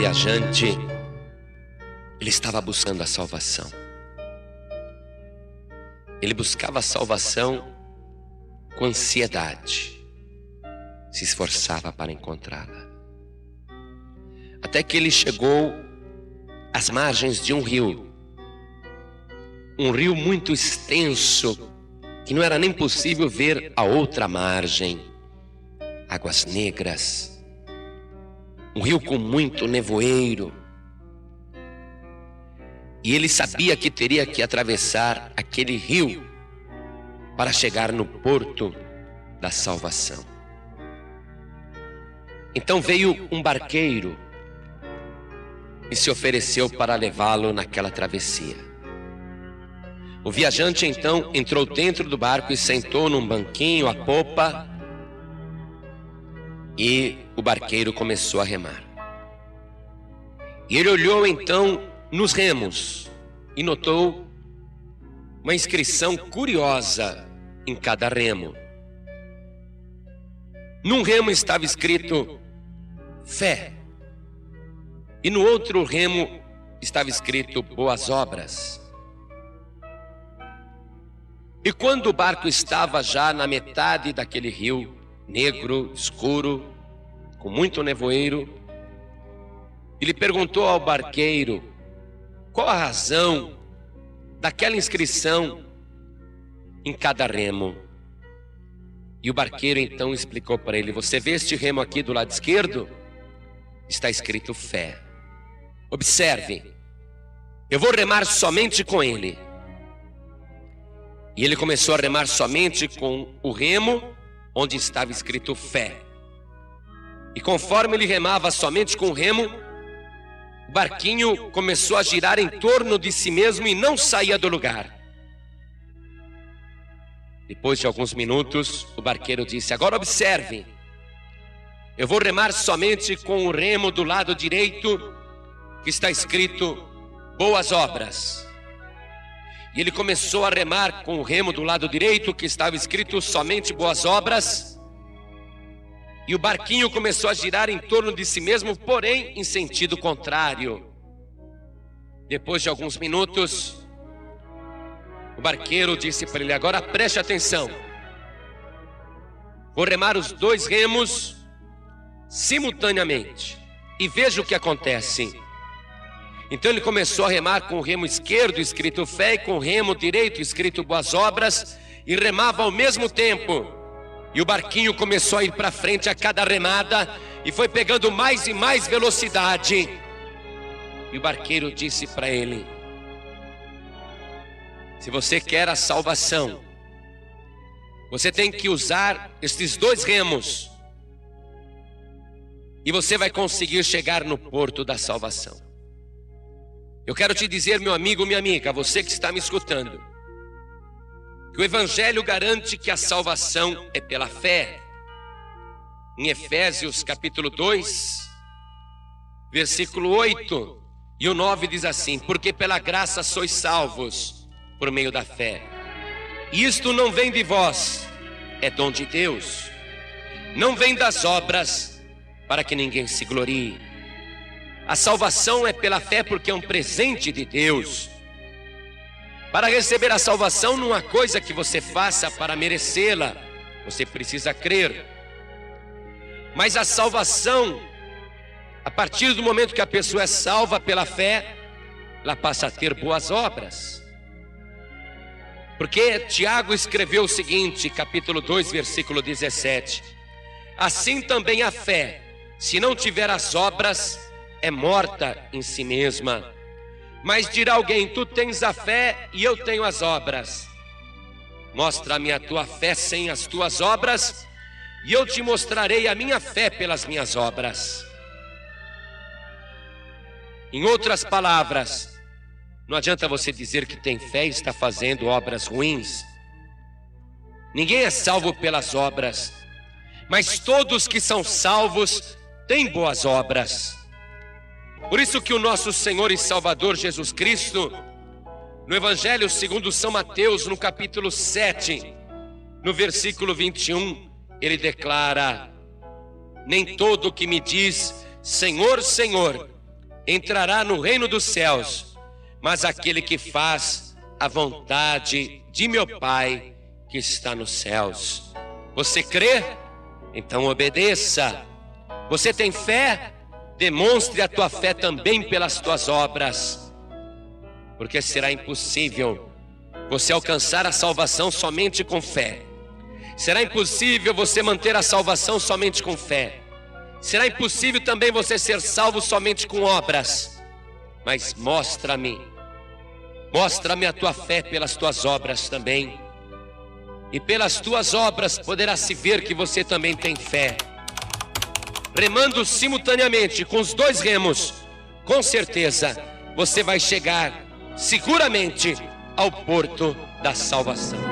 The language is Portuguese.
viajante, ele estava buscando a salvação. Ele buscava a salvação com ansiedade, se esforçava para encontrá-la. Até que ele chegou às margens de um rio muito extenso, que não era nem possível ver a outra margem. Águas negras, um rio com muito nevoeiro. E ele sabia que teria que atravessar aquele rio para chegar no porto da salvação. Então veio um barqueiro e se ofereceu para levá-lo naquela travessia. O viajante então entrou dentro do barco e sentou num banquinho à popa, e o barqueiro começou a remar. E ele olhou então nos remos e notou uma inscrição curiosa em cada remo. Num remo estava escrito fé, e no outro remo estava escrito boas obras. E quando o barco estava já na metade daquele rio negro, escuro, com muito nevoeiro, ele perguntou ao barqueiro qual a razão daquela inscrição em cada remo. E o barqueiro então explicou para ele: você vê este remo aqui do lado esquerdo? Está escrito fé. Observe, eu vou remar somente com ele. E ele começou a remar somente com o remo onde estava escrito fé. E conforme ele remava somente com o remo, o barquinho começou a girar em torno de si mesmo e não saía do lugar. Depois de alguns minutos, o barqueiro disse: agora observe, eu vou remar somente com o remo do lado direito, que está escrito boas obras. E ele começou a remar com o remo do lado direito, que estava escrito somente boas obras. E o barquinho começou a girar em torno de si mesmo, porém em sentido contrário. Depois de alguns minutos, o barqueiro disse para ele: agora preste atenção. Vou remar os dois remos simultaneamente e veja o que acontece. Então ele começou a remar com o remo esquerdo escrito fé e com o remo direito escrito boas obras, e remava ao mesmo tempo. E o barquinho começou a ir para frente a cada remada e foi pegando mais e mais velocidade. E o barqueiro disse para ele: se você quer a salvação, você tem que usar estes dois remos, e você vai conseguir chegar no porto da salvação. Eu quero te dizer, meu amigo, minha amiga, você que está me escutando, que o Evangelho garante que a salvação é pela fé. Em Efésios capítulo 2, versículo 8 e o 9 diz assim: porque pela graça sois salvos por meio da fé. Isto não vem de vós, é dom de Deus. Não vem das obras, para que ninguém se glorie. A salvação é pela fé, porque é um presente de Deus. Para receber a salvação não há coisa que você faça para merecê-la, você precisa crer. Mas a salvação, a partir do momento que a pessoa é salva pela fé, ela passa a ter boas obras. Porque Tiago escreveu o seguinte, capítulo 2, versículo 17: assim também a fé, se não tiver as obras, é morta em si mesma. Mas dirá alguém: tu tens a fé e eu tenho as obras. Mostra-me a tua fé sem as tuas obras, e eu te mostrarei a minha fé pelas minhas obras. Em outras palavras, não adianta você dizer que tem fé e está fazendo obras ruins. Ninguém é salvo pelas obras, mas todos que são salvos têm boas obras. Por isso que o nosso Senhor e Salvador Jesus Cristo, no Evangelho segundo São Mateus, no capítulo 7, no versículo 21, ele declara: nem todo que me diz Senhor, Senhor entrará no reino dos céus, mas aquele que faz a vontade de meu Pai que está nos céus. Você crê? Então obedeça. Você tem fé? Demonstre a tua fé também pelas tuas obras, porque será impossível você alcançar a salvação somente com fé. Será impossível você manter a salvação somente com fé. Será impossível também você ser salvo somente com obras. Mas mostra-me a tua fé pelas tuas obras também. E pelas tuas obras poderá se ver que você também tem fé. Remando simultaneamente com os dois remos, com certeza você vai chegar seguramente ao porto da salvação.